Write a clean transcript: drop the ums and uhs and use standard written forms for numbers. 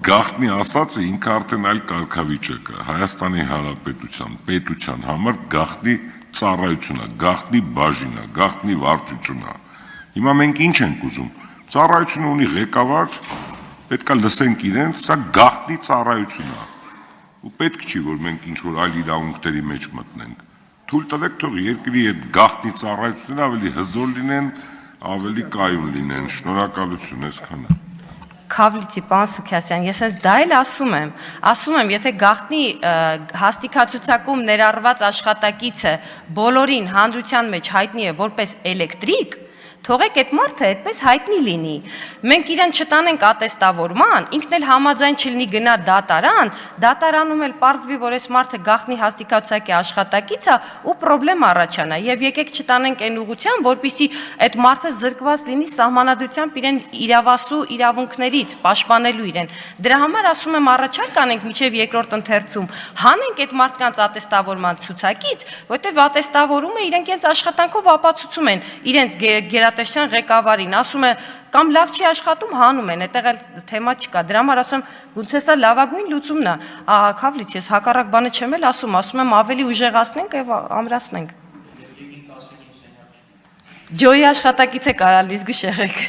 գաղտնի ասածը ինքը արդեն այլ կարգավիճակ է, Հայաստանի Հանրապետության պետության համար գաղտնի ծառայություն է, գաղտնի բաժին է, գաղտնի վարչություն է։ Հիմա մենք ինչ ենք ուզում, ծառայությունը ունի ղեկավար, պետք է լսենք իրենց, սա գաղտնի ծառայություն է։ Ու պետք չի, որ մենք ինչ-որ այլ իրավունքների մեջ մտնենք։ Թույլ տվեք, թող երկրի այդ գաղտնի ծառայությունները ավելի հզոր լինեն, ավելի կայուն լինեն։ Շնորհակալություն, այսքանը։ Քավլիցի, պարոն Սուքիասյան, ես հենց դա էլ ասում եմ, եթե գաղտնի հաստիքացուցակում ներառված աշխատակիցը բոլորին հանրության մեջ հայտնի է որպես էլեկտրիկ, թողեք այդ մարդը այդպես հայտնի լինի։ Մենք իրեն չտանենք ատեստավորման, ինքն էլ համաձայն չլինի գնա դատարան, դատարանում էլ պարզվի, որ այս մարդը գաղտնի հաստիքացուցակի աշխատակից է ու պրոբլեմ առաջանա։ Եվ եկեք չտանենք այն ուղղությամբ, որպեսզի այդ մարդը զրկված լինի սահմանադրությամբ իրեն իրավասու իրավունքներից, պաշտպանելու իրեն։ Դրա համար ասում եմ առաջարկ անենք մինչև երկրորդ ընթերցում, հանենք այդ մարդկանց ատեստավորման ցուցակից, որտեղ ատեստավորումը իրենք իրենց աշխատանքով ապացուցում են իրենց գերատեսչության ղեկավարին, ասում է կամ լավ չի աշխատում, հանում են, այդտեղ էլ թեմա չկա։ Դրա համար ասում եմ, գուցե սա լավագույն լուծումն է։ Քավլից, ես հակառակ բանը չեմ էլ ասում եմ ավելի ուժեղացնենք եւ ամրացնենք։ Ջոյի աշխատակից է կարալ, իսկ գուշեղեք։